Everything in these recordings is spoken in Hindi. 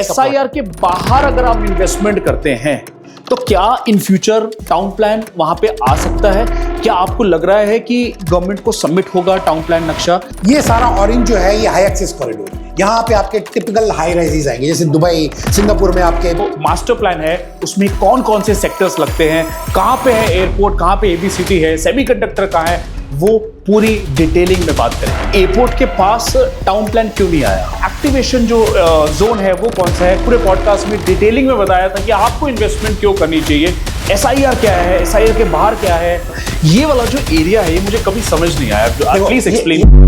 SIR के बाहर अगर आप इन्वेस्टमेंट करते हैं तो क्या इन फ्यूचर टाउन प्लान वहां पे आ सकता है? क्या आपको लग रहा है कि गवर्नमेंट को सबमिट होगा टाउन प्लान नक्शा? ये सारा ऑरेंज जो है ये हाई एक्सेस कॉरिडोर, यहाँ पे आपके टिपिकल हाई राइजेस आएंगे, जैसे दुबई सिंगापुर में आपके मास्टर प्लान है, उसमें कौन कौन से सेक्टर्स लगते हैं, कहाँ पे है एयरपोर्ट, कहाँ पे ABCD है, सेमीकंडक्टर कहाँ है, वो पूरी डिटेलिंग में बात करेंगे। एयरपोर्ट के पास टाउन प्लान क्यों नहीं आया, एक्टिवेशन जो जोन है वो कौन सा है, पूरे पॉडकास्ट में डिटेलिंग में बताया था कि आपको इन्वेस्टमेंट क्यों करनी चाहिए, SIR क्या है, SIR के बाहर क्या है। ये वाला जो एरिया है मुझे कभी समझ नहीं आया, please explain.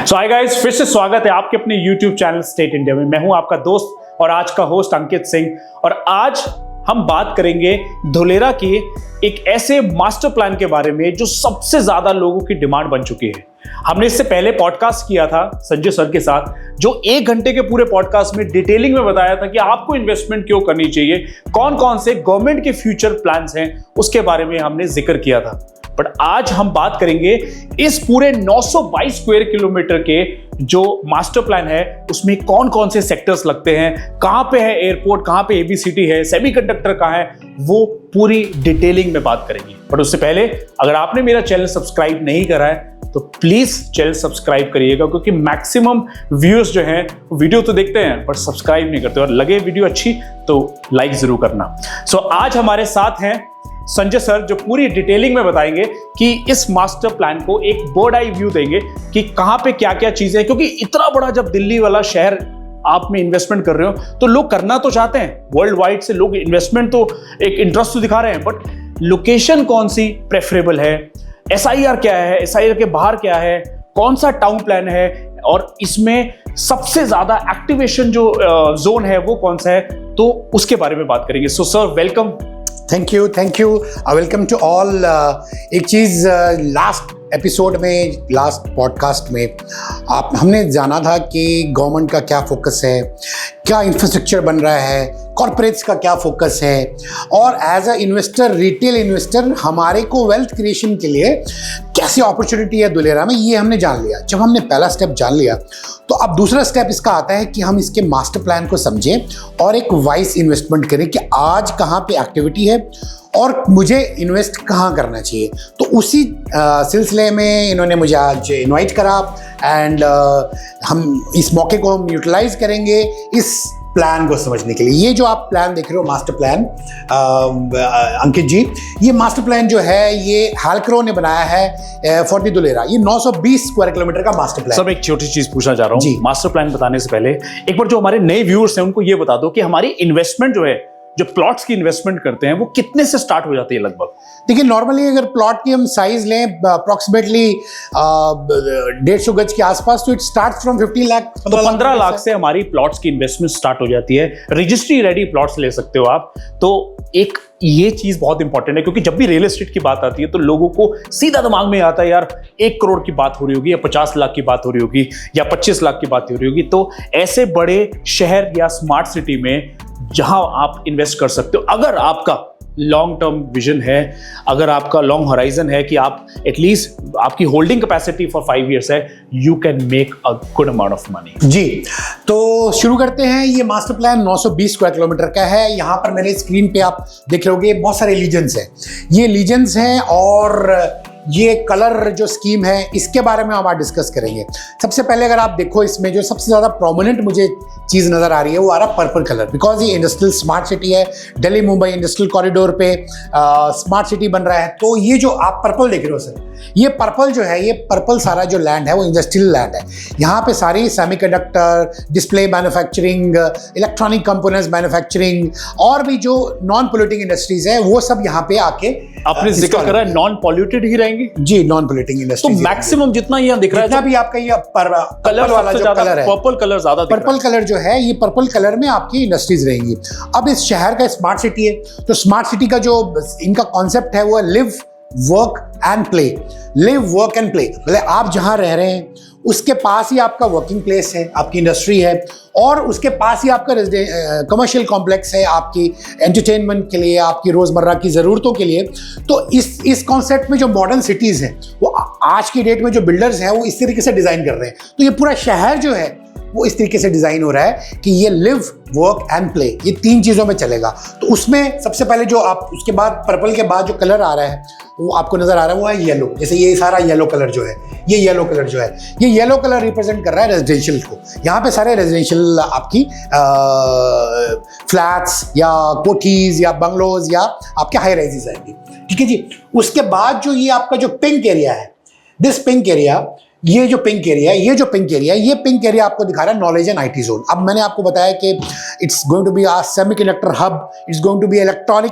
So hi guys, फिर से स्वागत है आपके अपने YouTube चैनल स्टेट इंडिया में। मैं हूं आपका दोस्त और आज का होस्ट अंकित सिंह, और आज हम बात करेंगे धुलेरा के एक ऐसे मास्टर प्लान के बारे में जो सबसे ज्यादा लोगों की डिमांड बन चुकी है। हमने इससे पहले पॉडकास्ट किया था संजय सर के साथ, जो 1 घंटे के पूरे पॉडकास्ट में डिटेलिंग में बताया था कि आपको इन्वेस्टमेंट क्यों करनी चाहिए, कौन कौन से गवर्नमेंट के फ्यूचर प्लान्स हैं, उसके बारे में हमने जिक्र किया था। बट आज हम बात करेंगे इस पूरे 922 स्क्वायर किलोमीटर के जो मास्टर प्लान है उसमें कौन कौन से सेक्टर्स लगते हैं, कहां पे है एयरपोर्ट, कहां पे ABCD है, सेमीकंडक्टर कहां है, वो पूरी डिटेलिंग में बात करेंगे। बट उससे पहले अगर आपने मेरा चैनल सब्सक्राइब नहीं करा है तो प्लीज चैनल सब्सक्राइब करिएगा, क्योंकि मैक्सिमम व्यूअर्स जो हैं वीडियो तो देखते हैं पर सब्सक्राइब नहीं करते, और लगे वीडियो अच्छी तो लाइक जरूर करना। सो आज हमारे साथ हैं संजय सर, जो पूरी डिटेलिंग में बताएंगे कि इस मास्टर प्लान को एक बर्ड आई व्यू देंगे कि कहां पे क्या क्या चीजें हैं। क्योंकि इतना बड़ा जब दिल्ली वाला शहर आप में इन्वेस्टमेंट कर रहे हो तो लोग करना तो चाहते हैं, वर्ल्ड वाइड से लोग इन्वेस्टमेंट तो एक इंटरेस्ट तो दिखा रहे हैं, बट लोकेशन कौन सी प्रेफरेबल है, SIR क्या है, SIR के बाहर क्या है, कौन सा टाउन प्लान है, और इसमें सबसे ज्यादा एक्टिवेशन जो जोन है वो कौन सा है, तो उसके बारे में बात करेंगे। So sir, welcome. Thank you welcome to all. एक चीज़ लास्ट एपिसोड में, लास्ट पॉडकास्ट में हमने जाना था कि गवर्नमेंट का क्या फोकस है, क्या इंफ्रास्ट्रक्चर बन रहा है, कॉर्पोरेट्स का क्या फोकस है, और as a investor, retail investor हमारे को वेल्थ क्रिएशन के लिए कैसी अपॉर्चुनिटी है धुलेरा में, ये हमने जान लिया। जब हमने पहला स्टेप जान लिया तो अब दूसरा स्टेप इसका आता है कि हम इसके मास्टर प्लान को समझें और एक वाइज इन्वेस्टमेंट करें कि आज कहाँ पे एक्टिविटी है और मुझे इन्वेस्ट कहाँ करना चाहिए। तो उसी सिलसिले में इन्होंने मुझे आज इनवाइट करा, एंड हम इस मौके को हम यूटिलाइज करेंगे इस प्लान को समझने के लिए। ये जो आप प्लान देख रहे हो मास्टर प्लान, अंकित जी, ये मास्टर प्लान जो है ये हालक्रो ने बनाया है फॉर द धुलेरा। ये 920 स्क्वायर किलोमीटर का मास्टर प्लान। सब एक छोटी चीज पूछना चाह रहा हूँ मास्टर प्लान बताने से पहले, एक बार जो हमारे नए व्यूअर्स हैं उनको ये बता दो कि हमारी इन्वेस्टमेंट जो है, जो प्लॉट्स की इन्वेस्टमेंट करते हैं, वो कितने से स्टार्ट हो जाती है लगभग? देखिए, नॉर्मली अगर प्लॉट की हम साइज लें अप्रोक्सीमेटली 150 गज के आसपास, तो इट स्टार्ट फ्रॉम 15 लाख। तो 15 लाख से हमारी प्लॉट्स की इन्वेस्टमेंट स्टार्ट हो जाती है। रजिस्ट्री रेडी प्लॉट्स ले सकते हो आप। तो एक ये चीज बहुत इंपॉर्टेंट है, क्योंकि जब भी रियल एस्टेट की बात आती है तो लोगों को सीधा दिमाग में आता है यार 1 करोड़ की बात हो रही होगी, या 50 लाख की बात हो रही होगी, या 25 लाख की बात हो रही होगी। तो ऐसे बड़े शहर या स्मार्ट सिटी में जहां आप इन्वेस्ट कर सकते हो, अगर आपका लॉन्ग टर्म विजन है, अगर आपका लॉन्ग होराइजन है कि आप एटलीस्ट आपकी होल्डिंग कैपेसिटी फॉर 5 years है, you can make a good amount of money. जी, तो शुरू करते हैं। ये मास्टर प्लान 920 स्क्वायर किलोमीटर का है। यहाँ पर मेरे स्क्रीन पे आप देख रहे होगे बहुत सारे लीजेंड्स हैं। ये लीजेंड्स हैं, और ये कलर जो स्कीम है इसके बारे में हम आज डिस्कस करेंगे। सबसे पहले अगर आप देखो, इसमें जो सबसे ज़्यादा प्रोमिनेंट मुझे चीज़ नज़र आ रही है वो आ रहा पर्पल कलर, बिकॉज ये इंडस्ट्रियल स्मार्ट सिटी है। दिल्ली मुंबई इंडस्ट्रियल कॉरिडोर पे स्मार्ट सिटी बन रहा है। तो ये जो आप पर्पल देख रहे हो सर, ये पर्पल जो है, ये पर्पल सारा जो लैंड है वो इंडस्ट्रियल लैंड है। यहाँ पे सारी semiconductor, display manufacturing, electronic components manufacturing, और भी जो नॉन पोल्यूटिंग इंडस्ट्रीज है वो सब यहाँ पे आके आपने जिक्र करा है नॉन पॉल्यूटेड ही रहेंगे। जी, नॉन पोल्यूटिंग इंडस्ट्री। तो मैक्सिमम जितना यहाँ दिख रहा है, जितना भी आपका ये कलर वाला जो कलर है, पर्पल कलर ज्यादा, पर्पल कलर जो है, ये पर्पल कलर में आपकी इंडस्ट्रीज रहेंगी। अब इस शहर का स्मार्ट सिटी है, तो स्मार्ट सिटी का जो इनका कॉन्सेप्ट है वो live work and play. Live work and play, मतलब आप जहां रह रहे हैं उसके पास ही आपका वर्किंग प्लेस है, आपकी इंडस्ट्री है, और उसके पास ही आपका कमर्शियल कॉम्प्लेक्स है आपकी एंटरटेनमेंट के लिए, आपकी रोज़मर्रा की ज़रूरतों के लिए। तो इस कॉन्सेप्ट में जो मॉडर्न सिटीज़ हैं, वो आज की डेट में जो बिल्डर्स हैं वो इस तरीके से डिज़ाइन कर रहे हैं। तो ये पूरा शहर जो है वो इस तरीके से डिज़ाइन हो रहा है कि ये लिव, वर्क एंड प्ले, ये 3 चीज़ों में चलेगा। तो उसमें सबसे पहले जो आप, उसके बाद पर्पल के बाद जो कलर आ रहा है वो आपको नज़र आ रहा है, वो है येलो। जैसे ये सारा येलो कलर जो है, ये येलो कलर जो है, ये येलो कलर रिप्रेजेंट कर रहा है रेजिडेंशियल को। यहाँ पे सारे रेजिडेंशियल आपकी फ्लैट्स या कोठीज या बंगलोज या आपके हाई राइजेस आएंगे, ठीक है जी। उसके बाद जो ये आपका जो पिंक एरिया है, दिस पिंक एरिया, ये जो पिंक एरिया आपको दिखा रहा है नॉलेज एंड आईटी जोन। अब मैंने आपको बताया कि it's going to be a semiconductor hub, it's going to be electronic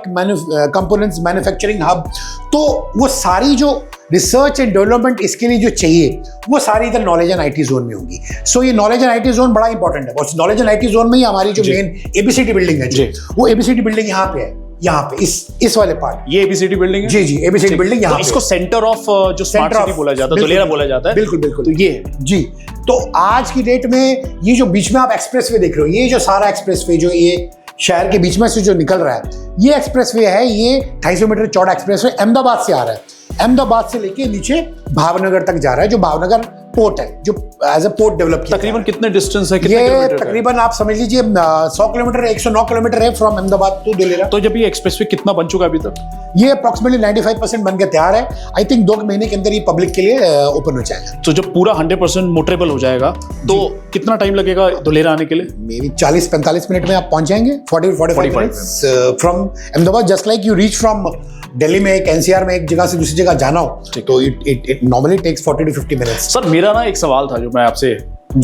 components manufacturing hub. तो वो सारी जो रिसर्च एंड डेवलपमेंट इसके लिए जो चाहिए वो सारी इधर नॉलेज एंड आईटी जोन में होगी। सो ये नॉलेज एंड आईटी जोन बड़ा इंपॉर्टेंट है। और नॉलेज एंड आईटी जोन में ही हमारी जो मेन एबीसीडी बिल्डिंग है, वो एबीसीडी बिल्डिंग यहाँ पे है, यहाँ पे इस वाले पार्ट, ये एबीसीडी बिल्डिंग है। जी जी, एबीसीडी बिल्डिंग यहाँ तो इसको सेंटर ऑफ जो स्मार्ट सिटी बोला जाता है, धुलेरा बोला जाता है। बिल्कुल बिल्कुल, तो ये है जी। तो आज की डेट में ये जो बीच में आप एक्सप्रेसवे देख रहे हो, ये जो सारा एक्सप्रेसवे जो ये शहर के बीच में से जो निकल रहा है, ये एक्सप्रेसवे है, ये 250 मीटर चौड़ा एक्सप्रेसवे अहमदाबाद से आ रहा है। अहमदाबाद से लेके नीचे भावनगर तक जा रहा है, जो भावनगर पोर्ट है, जो एज अ पोर्ट डेवलप किया। तकरीबन कितने डिस्टेंस है, कितने किलोमीटर? तकरीबन आप समझ लीजिए 100 किलोमीटर, 109 किलोमीटर है फ्रॉम अहमदाबाद टू धुलेरा। तो जब ये एक्सप्रेसवे कितना बन चुका अभी तक? ये अप्रोक्सीमेटली 95% बन के तैयार है। आई थिंक 2 महीने के अंदर ये पब्लिक के लिए ओपन हो जाएगा। तो जब पूरा 100% मोटरेबल हो जाएगा तो कितना टाइम लगेगा धुलेरा आने के लिए? मे बी 40-45 मिनट में आप पहुंच जाएंगे, 40-45 minutes from Ahmedabad. Just like you reach from Delhi में एक एनसीआर में एक जगह से दूसरी जगह जाना हो, तो it normally takes 40 to 50 minutes. Sir मेरा ना एक सवाल था जो मैं आपसे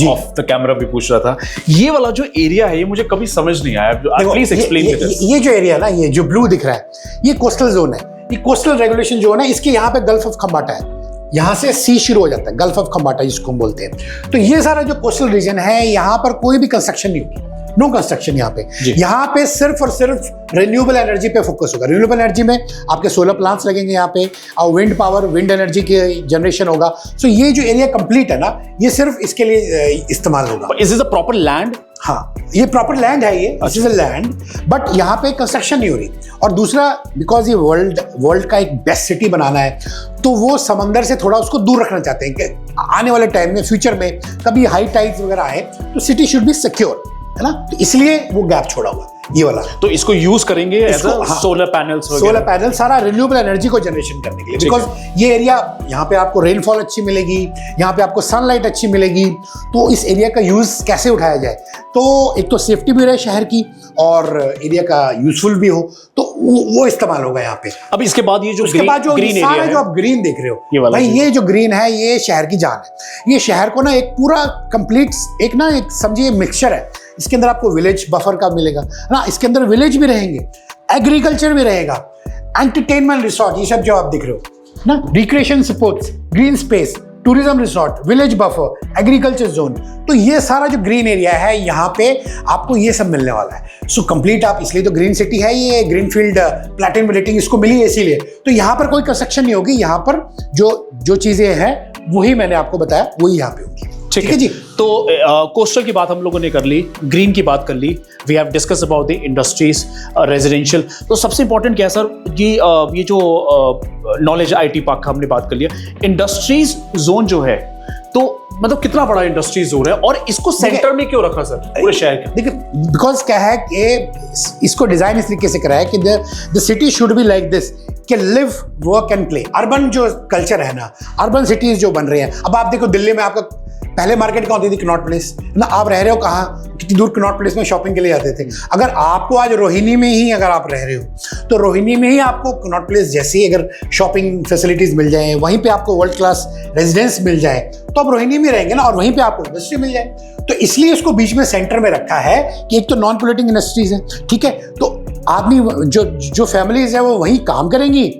ऑफ द कैमरा भी पूछ रहा था। ये वाला जो एरिया है ये मुझे कभी समझ नहीं आया, प्लीज एक्सप्लेन। ये जो एरिया ना, ये जो ब्लू दिख रहा है, ये कोस्टल जोन है, ये कोस्टल रेगुलेशन जोन है। इसके यहाँ पे गल्फ ऑफ खम्बाटा है, यहाँ से सी शुरू हो जाता है, गल्फ ऑफ खम्बाटा जिसको हम बोलते हैं। तो ये सारा जो कोस्टल रीजन है, यहाँ पर कोई भी कंस्ट्रक्शन नहीं होगी, नो कंस्ट्रक्शन यहाँ पे। यहाँ पे सिर्फ और सिर्फ रिन्यूएबल एनर्जी पे फोकस होगा। रिन्यूएबल एनर्जी में आपके सोलर प्लांट्स लगेंगे यहाँ पे, और विंड पावर, विंड एनर्जी के जनरेशन होगा। सो ये जो एरिया कंप्लीट है ना, ये सिर्फ इसके लिए इस्तेमाल होगा। Is this a proper land? हाँ, ये प्रॉपर लैंड है, ये this is a land, but यहाँ पे कंस्ट्रक्शन नहीं हो रही। और दूसरा, बिकॉज ये वर्ल्ड का एक बेस्ट सिटी बनाना है, तो वो समंदर से थोड़ा उसको दूर रखना चाहते हैं कि आने वाले टाइम में, फ्यूचर में कभी हाई टाइड्स वगैरह आए तो सिटी शुड बी सिक्योर, है ना। तो इसलिए वो गैप छोड़ा हुआ ये वाला। तो इसको यूज करेंगे एज अ सोलर पैनल्स वगैरह? सोलर पैनल सारा रिन्यूएबल एनर्जी को जनरेशन करने के लिए, बिकॉज ये एरिया, यहाँ पे आपको रेनफॉल अच्छी मिलेगी, यहाँ पे आपको सनलाइट अच्छी मिलेगी। तो इस एरिया का यूज कैसे उठाया जाए, तो एक तो सेफ्टी भी रहे शहर की और एरिया का यूजफुल भी हो, तो वो इस्तेमाल होगा यहाँ पे। अब इसके बाद ये जो ग्रीन एरिया है, जो आप ग्रीन देख रहे हो भाई, ये जो ग्रीन है ये शहर की जान है। ये शहर को ना एक पूरा कंप्लीट एक समझिए मिक्सचर है। इसके अंदर आपको विलेज बफर का मिलेगा ना, इसके अंदर विलेज भी रहेंगे, एग्रीकल्चर भी रहेगा, एंटरटेनमेंट रिसोर्ट, ये सब जो आप दिख रहे हो ना, recreation sports, green space, tourism resort, village buffer, agriculture zone. तो ये सारा जो ग्रीन एरिया है यहाँ पे आपको ये सब मिलने वाला है। सो कंप्लीट आप, इसलिए तो ग्रीन सिटी है ये, ग्रीनफील्ड प्लैटिनम रेटिंग इसको मिली है इसीलिए। तो यहाँ पर कोई कंस्ट्रक्शन नहीं होगी, यहाँ पर जो चीजें हैं वही मैंने आपको बताया, वही यहाँ पे होगी। ठीक है जी। तो कोस्टल की बात हम लोगों ने कर ली, ग्रीन की बात कर ली, we have discuss about the industries, residential. तो सबसे इंपॉर्टेंट क्या है सर, ये जो नॉलेज आईटी पार्क का हमने बात कर लिया, इंडस्ट्रीज जोन जो है, तो मतलब कितना बड़ा इंडस्ट्री जोन है और इसको सेंटर में क्यों रखा सर पूरे शहर के? देखिए, बिकॉज क्या है कि इसको डिजाइन इस तरीके से करा है कि the city should be like this, कि live, work and play. Urban जो कल्चर है ना, अर्बन सिटीज जो बन रहे हैं, अब आप देखो दिल्ली में आपका पहले मार्केट कहाँ होती थी, कनॉट प्लेस ना। आप रह रहे हो कहाँ, कितनी दूर कनॉट प्लेस में शॉपिंग के लिए जाते थे। अगर आपको आज रोहिणी में ही अगर आप रह रहे हो, तो रोहिणी में ही आपको कनॉट प्लेस जैसी अगर शॉपिंग फैसिलिटीज मिल जाए, वहीं पे आपको वर्ल्ड क्लास रेजिडेंस मिल जाए, तो आप रोहिणी में रहेंगे ना, और वहीं पे आपको इंडस्ट्री मिल जाए। तो इसलिए इसको बीच में सेंटर में रखा है कि एक तो नॉन पोल्यूटिंग इंडस्ट्रीज है, ठीक है, तो आदमी जो फैमिलीज है वो वहीं काम करेंगी,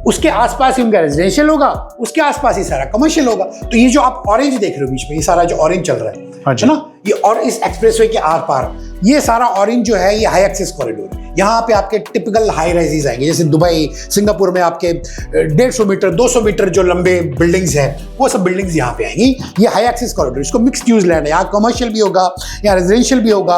उसके आसपास ही उनका रेजिडेंशियल होगा, उसके आसपास ही सारा कमर्शियल होगा। तो ये जो आप ऑरेंज देख रहे हो बीच में, ये सारा जो ऑरेंज चल रहा है ना, ये और इस एक्सप्रेसवे के आर पार ये सारा ऑरेंज जो है ये हाई एक्सेस कॉरिडोर है। यहाँ पे आपके टिपिकल हाई राइजेस आएंगे, जैसे दुबई, सिंगापुर में आपके 150 मीटर 200 मीटर जो लंबे बिल्डिंग्स हैं, वो सब बिल्डिंग्स यहाँ पे आएंगी। ये हाई एक्सेस कॉरिडोर, इसको मिक्स्ड यूज लैंड है, यहाँ कमर्शियल भी होगा, यहाँ रेजिडेंशियल भी होगा,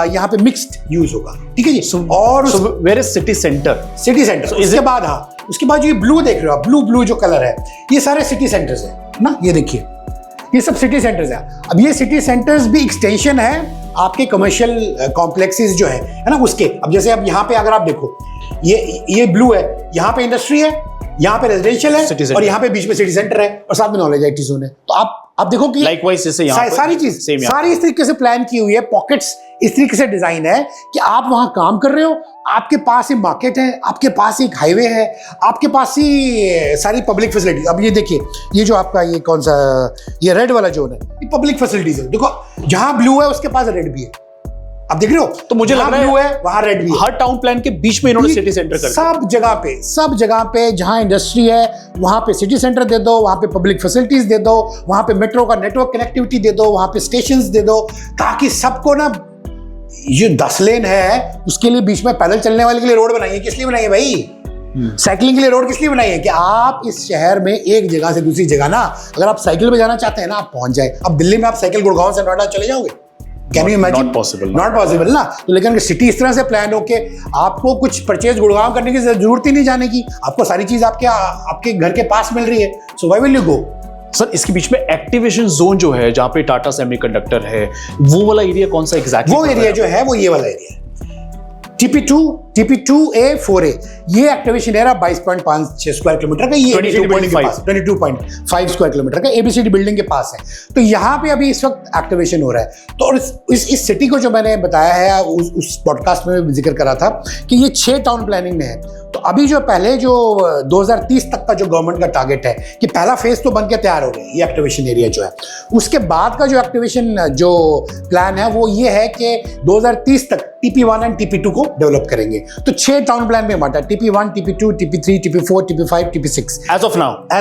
यहाँ पे मिक्स्ड यूज होगा, ठीक है जी। और where is city centre? City centre. उसके बाद हाँ, उसके बाद जो ये ब्लू देख रहे हो आप, ब्लू जो कलर है, ये सारे सिटी सेंटर्स है ना, ये देखिए, ये सब सिटी सेंटर्स है। अब ये सिटी सेंटर्स भी एक्सटेंशन है आपके कमर्शियल कॉम्प्लेक्सेस जो है ना, उसके। अब जैसे अब यहाँ पे अगर आप देखो, ये ब्लू है, यहाँ पे इंडस्ट्री है, यहाँ पे रेजिडेंशियल है, और यहाँ पे बीच में सिटी सेंटर है, और साथ में नॉलेज आईटी जोन है। तो आप देखो कि लाइकवाइज जैसे सारी चीज सारी इस तरीके से प्लान की हुई है, पॉकेट्स इस तरीके से डिजाइन है कि आप वहां काम कर रहे हो, आपके पास ही मार्केट है, आपके पास एक हाईवे है, आपके पास ही सारी पब्लिक फैसिलिटी। अब ये देखिए, ये जो आपका ये कौन सा, ये रेड वाला जोन है, ये पब्लिक फैसिलिटीज है। देखो जहां ब्लू है उसके पास रेड भी है, आप देख रहे हो। तो मुझे लग रहा ब्लू है वहां रेड भी है। हर टाउन प्लान के बीच में इन्होंने सिटी सेंटर कर दिया। सब जगह पे जहां इंडस्ट्री है वहां पे सिटी सेंटर दे दो, वहां पे पब्लिक फैसिलिटीज दे दो, वहां पे मेट्रो का नेटवर्क कनेक्टिविटी दे दो, वहां पे स्टेशंस दे दो, ताकि सबको ना, ये 10 लेन है, उसके लिए बीच में पैदल चलने वाले के लिए रोड बनाई है। किस लिए बनाई है भाई? साइकिलिंग के लिए रोड किस लिए बनाई है? कि आप इस शहर में एक जगह से दूसरी जगह ना, अगर आप साइकिल पे जाना चाहते हैं ना, आप पहुंच जाए। अब दिल्ली में आप साइकिल गुड़गांव से नोएडा चले जाओगे? Can you imagine? Not possible ना। तो लेकिन सिटी इस तरह से प्लान हो के आपको कुछ परचेज गुड़गांव करने की जरूरत ही नहीं जाने की, आपको सारी चीज आपके घर के पास मिल रही है। So why will you go? Sir, इसके बीच में एक्टिवेशन जोन जो है, जहां पे टाटा सेमीकंडक्टर है, वो वाला एरिया कौन सा एग्जैक्टली? वो एरिया जो है वो ये वाला एरिया है, TP2A4A। ये एक्टिवेशन एरिया 22.5 स्क्वायर किलोमीटर का, ये 22.5 स्क्वायर किलोमीटर का ABCD बिल्डिंग के पास है। तो यहाँ पे अभी इस वक्त एक्टिवेशन हो रहा है। तो और इस सिटी को जो मैंने बताया है उस पॉडकास्ट में जिक्र करा था कि ये 6 टाउन प्लानिंग में है। तो अभी जो पहले जो 2030 तक का जो गवर्नमेंट का टारगेट है कि पहला फेज तो बन के तैयार हो गया ये एक्टिवेशन एरिया जो है, उसके बाद का जो एक्टिवेशन जो प्लान है वो ये है कि 2030 तक TP1 एंड TP2 को डेवलप करेंगे। तो 6 टाउन प्लान में बांटा, TP1, TP2, TP3, TP4, TP5, TP6 as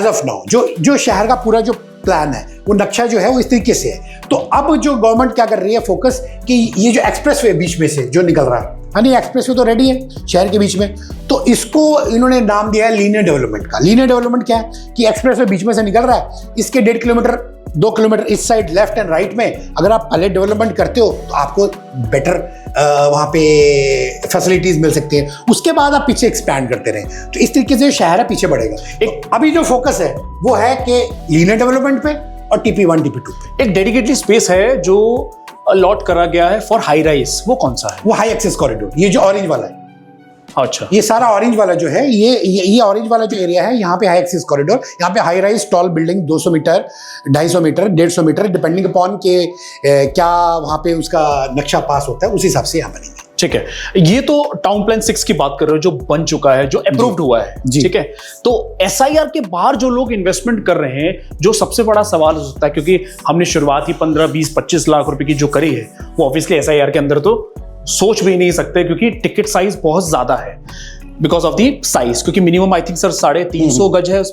of now जो शहर का पूरा जो प्लान है वो नक्शा जो है वो इस तरीके से है। तो अब जो गवर्नमेंट क्या कर रही है फोकस, कि ये जो एक्सप्रेसवे बीच में से जो निकल रहा है, नहीं एक्सप्रेसवे तो रेडी है शहर के बीच में, तो इसको इन्होंने नाम दिया है लीनियर डेवलपमेंट का। लीनियर डेवलपमेंट क्या है कि एक्सप्रेसवे बीच में से निकल रहा है, इसके 1.5 किलोमीटर 2 किलोमीटर इस साइड लेफ्ट एंड राइट में अगर आप पहले डेवलपमेंट करते हो तो आपको बेटर वहाँ पे फैसिलिटीज मिल सकती हैं, उसके बाद आप पीछे एक्सपैंड करते रहें। तो इस तरीके से शहर है पीछे बढ़ेगा। एक अभी जो फोकस है वो है कि लीनियर डेवलपमेंट पे और TP1 TP2 पे। एक डेडिकेटली स्पेस है जो अलॉट करा गया है फॉर हाई राइज, वो कौन सा है? वो हाई एक्सेस कॉरिडोर, ये जो ऑरेंज वाला है। अच्छा, ये सारा ऑरेंज वाला जो है, ये ऑरेंज वाला जो एरिया है, यहाँ पे हाई एक्सेस कॉरिडोर, यहाँ पे high rise tall building 200 metre 250 metre 150 metre depending upon के क्या वहाँ पे उसका नक्शा पास होता है, उस हिसाब से यहाँ बनेंगे। ठीक है, ये तो टाउन प्लान 6 की बात कर रहे हो जो बन चुका है, जो अप्रूव्ड हुआ है। ठीक है, तो SIR के बाहर जो लोग इन्वेस्टमेंट कर रहे हैं, जो सबसे बड़ा सवाल हो सकता है, क्योंकि हमने शुरुआत ही 15, 20, 25 लाख रुपए की जो करी है, वो ऑब्वियसली SIR के अंदर तो सोच भी नहीं सकते, क्योंकि टिकट साइज बहुत ज्यादा है बिकॉज ऑफ दी साइज, क्योंकि मिनिमम आई थिंक सर 350 गज है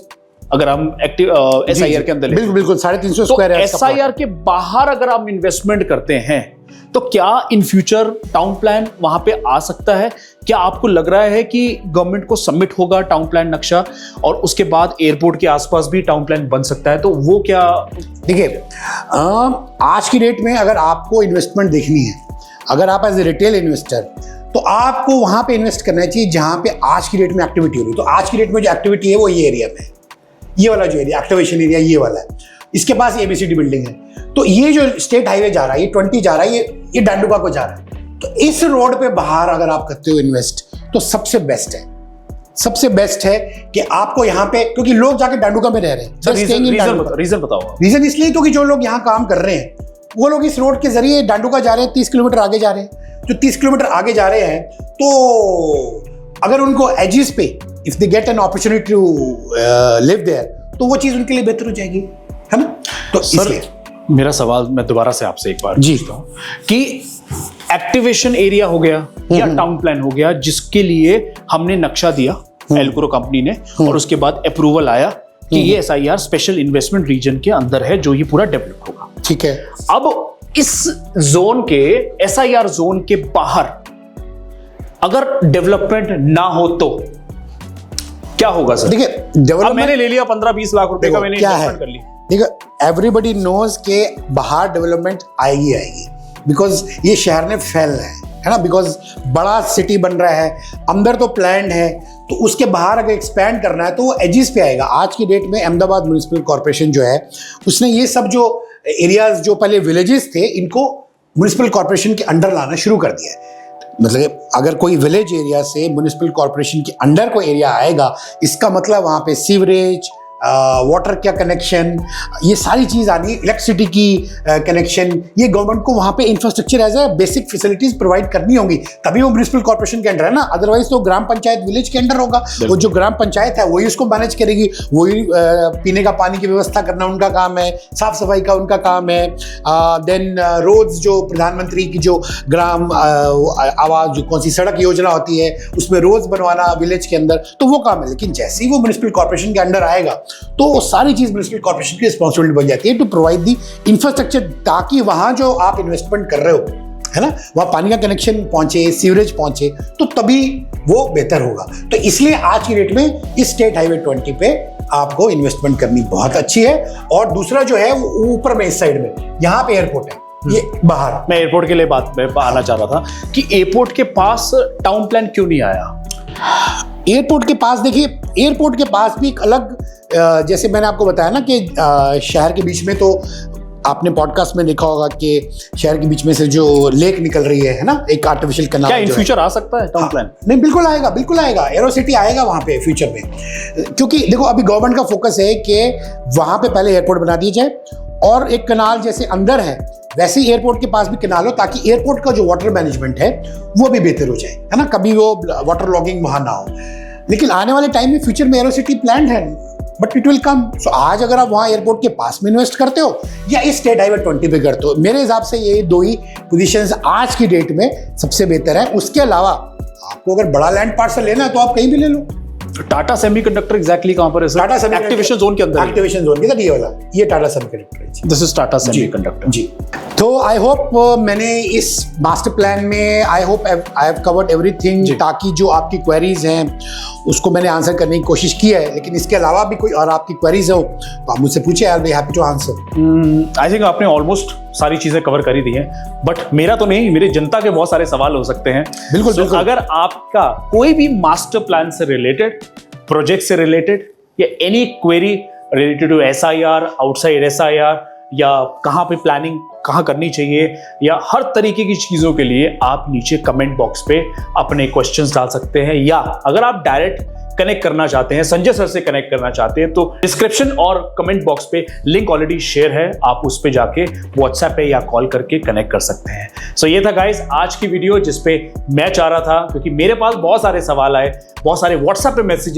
अगर हम एक्टिव SIR के अंदर। बिल्कुल 350 स्क्वायर है। SIR के बाहर अगर आप इन्वेस्टमेंट करते हैं तो क्या इन फ्यूचर टाउन प्लान वहां पे आ सकता है? क्या आपको लग रहा है कि गवर्नमेंट को सबमिट होगा टाउन प्लान नक्शा और उसके बाद एयरपोर्ट के आसपास भी टाउन प्लान बन सकता है? तो वो क्या, देखिए आज की डेट में अगर आपको इन्वेस्टमेंट देखनी है, अगर आप एज ए रिटेल इन्वेस्टर, तो आपको वहां पे इन्वेस्ट करना चाहिए जहां पे आज की डेट में एक्टिविटी हो रही है। तो आज की डेट में जो एक्टिविटी है वो ये एरिया में, ये वाला जो एरिया एक्टिवेशन एरिया ये वाला है, इसके पास ABCD बिल्डिंग है। तो ये जो स्टेट हाईवे जा रहा है, ये 20 जा रहा है, ये डांडुका को जा रहा है। तो इस रोड पे बाहर अगर आप करते हो इन्वेस्ट तो सबसे बेस्ट है कि आपको यहाँ पे, क्योंकि लोग जाके डांडुका में रह रहे हैं। रीजन बताओ। रीजन इसलिए क्योंकि जो लोग यहाँ काम कर रहे हैं वो लोग इस रोड के जरिए डांडुका जा रहे हैं, 30 किलोमीटर आगे जा रहे हैं। जो 30 किलोमीटर आगे जा रहे हैं, तो अगर उनको एजिस पे if they get an opportunity to live there, तो वो चीज उनके लिए बेहतर हो जाएगी, है ना? तो सर मेरा सवाल मैं दोबारा से आपसे एक बार पूछता हूं कि एक्टिवेशन एरिया हो गया या टाउन प्लान हो गया, जिसके लिए हमने नक्शा दिया एल्क्रो कंपनी ने, और उसके बाद अप्रूवल आया कि ये SIR स्पेशल इन्वेस्टमेंट रीजन के अंदर है जो ये पूरा डेवलप होगा। ठीक है। अब इस जोन के, SIR जोन के बाहर अगर डेवलपमेंट ना हो तो क्या होगा सर? देखिए, अब मैंने ले लिया 15-20 लाख रुपए का, मैंने इन्वेस्टमेंट कर ली। देखो, एवरीबडी नोज के बाहर डेवलपमेंट आएगी बिकॉज ये शहर ने फैलना है ना, बिकॉज बड़ा सिटी बन रहा है, अंदर तो प्लान्ड है, तो उसके बाहर अगर एक्सपैंड करना है तो वो एजिस पे आएगा। आज की डेट में अहमदाबाद म्युनिसिपल कॉर्पोरेशन जो है उसने ये सब जो एरियाज जो पहले विलेजेस थे इनको म्युनिसिपल कॉर्पोरेशन के अंडर लाना शुरू कर दिया है। मतलब अगर कोई विलेज एरिया से म्युनिसिपल कॉर्पोरेशन के अंडर कोई एरिया आएगा, इसका मतलब वहाँ पे सीवरेज, वाटर का कनेक्शन, ये सारी चीज़ आनी, इलेक्ट्रिसिटी की कनेक्शन, ये गवर्नमेंट को वहाँ पे infrastructure as a basic facilities provide करनी होंगी, तभी वो म्युनिसिपल कॉर्पोरेशन के अंडर है ना। अदरवाइज तो ग्राम पंचायत विलेज के अंडर होगा, वो जो ग्राम पंचायत है वही उसको मैनेज करेगी, वही पीने का पानी की व्यवस्था करना उनका काम है, साफ सफाई का उनका काम है, देन रोड्स जो प्रधानमंत्री की जो ग्राम आवास जो कौन सी सड़क योजना होती है उसमें रोड्स बनवाना विलेज के अंदर, तो वो काम है। लेकिन जैसे ही वो म्युनिसिपल कॉर्पोरेशन के अंडर आएगा तो वो सारी चीज म्युनिसिपल कॉर्पोरेशन की रिस्पॉन्सिबिलिटी बन जाती है टू प्रोवाइड दी इंफ्रास्ट्रक्चर, ताकि वहां जो आप इन्वेस्टमेंट कर रहे हो है ना, वहां पानी का कनेक्शन पहुंचे, सीवरेज पहुंचे, तो तभी वो बेहतर होगा। तो इसलिए आज की डेट में इस स्टेट हाईवे 20 पे आपको इन्वेस्टमेंट करनी बहुत अच्छी है। और दूसरा जो है वो ऊपर में इस साइड में यहाँ पे एयरपोर्ट है, ये बाहर। मैं एयरपोर्ट के लिए बात में आना चाह रहा था कि एयरपोर्ट के पास टाउन प्लान क्यों नहीं आया? एयरपोर्ट के पास देखिए, एयरपोर्ट के पास भी एक अलग, जैसे मैंने आपको बताया ना कि शहर के बीच में, तो आपने पॉडकास्ट में देखा होगा कि शहर के बीच में से जो लेक निकल रही है ना, एक आर्टिफिशियल कनाल। क्या इन फ्यूचर आ सकता है टाउन प्लान? नहीं, बिल्कुल आएगा, बिल्कुल आएगा। एरो सिटी आएगा वहां पे फ्यूचर में, क्योंकि देखो अभी गवर्नमेंट का फोकस है कि वहां पे पहले एयरपोर्ट बना दिया जाए, और एक कनाल जैसे अंदर है वैसे ही एयरपोर्ट के पास भी कनाल हो, ताकि एयरपोर्ट का जो वाटर मैनेजमेंट है वो भी बेहतर हो जाए, है ना, कभी वो वाटर लॉगिंग वहां ना हो। लेकिन आने वाले टाइम में फ्यूचर में एरो सिटी प्लान है, बट इट विल कम। सो आज अगर आप वहां एयरपोर्ट के पास में इन्वेस्ट करते हो या इस स्टेट हाईवे 20 पे करते हो, मेरे हिसाब से ये दो ही पोजीशंस आज की डेट में सबसे बेहतर है। उसके अलावा आपको अगर बड़ा लैंड पार्सल लेना है तो आप कहीं भी ले लो। टाटा सेमीकंडक्टर एग्जैक्टली कहां पर है sir? Tata semiconductor activation zone के अंदर। एक्टिवेशन जोन के अंदर ये वाला, ये टाटा सेमीकंडक्टर है। दिस इज टाटा सेमीकंडक्टर जी। तो आई होप मैंने इस मास्टर प्लान में आई हैव कवर्ड एवरीथिंग, ताकि जो आपकी क्वेरीज हैं उसको मैंने आंसर करने की कोशिश की है। लेकिन इसके अलावा भी कोई और आपकी क्वेरीज हो तो आप मुझसे पूछिए, I will be happy to answer. I think आपने ऑलमोस्ट सारी चीजें कवर कर ही दी हैं, बट मेरा तो नहीं, मेरे जनता के बहुत सारे सवाल हो सकते हैं। बिल्कुल, बिल्कुल। अगर आपका कोई भी मास्टर प्लान से रिलेटेड, प्रोजेक्ट से रिलेटेड, या any query related to SIR, outside SIR, या कहाँ पे प्लानिंग कहाँ करनी चाहिए, या हर तरीके की चीज़ों के लिए आप नीचे कमेंट बॉक्स पे अपने क्वेश्चंस डाल सकते हैं। या अगर आप डायरेक्ट कनेक्ट करना चाहते हैं, संजय सर से कनेक्ट करना चाहते हैं, तो डिस्क्रिप्शन और कमेंट बॉक्स पे लिंक ऑलरेडी शेयर है, आप उस पे जाके व्हाट्सएप पे या कॉल करके कनेक्ट कर सकते हैं। सो ये था गाइस आज की वीडियो, जिसपे मैं चाह रहा था, क्योंकि मेरे पास बहुत सारे सवाल आए, बहुत सारे व्हाट्सएप पे मैसेज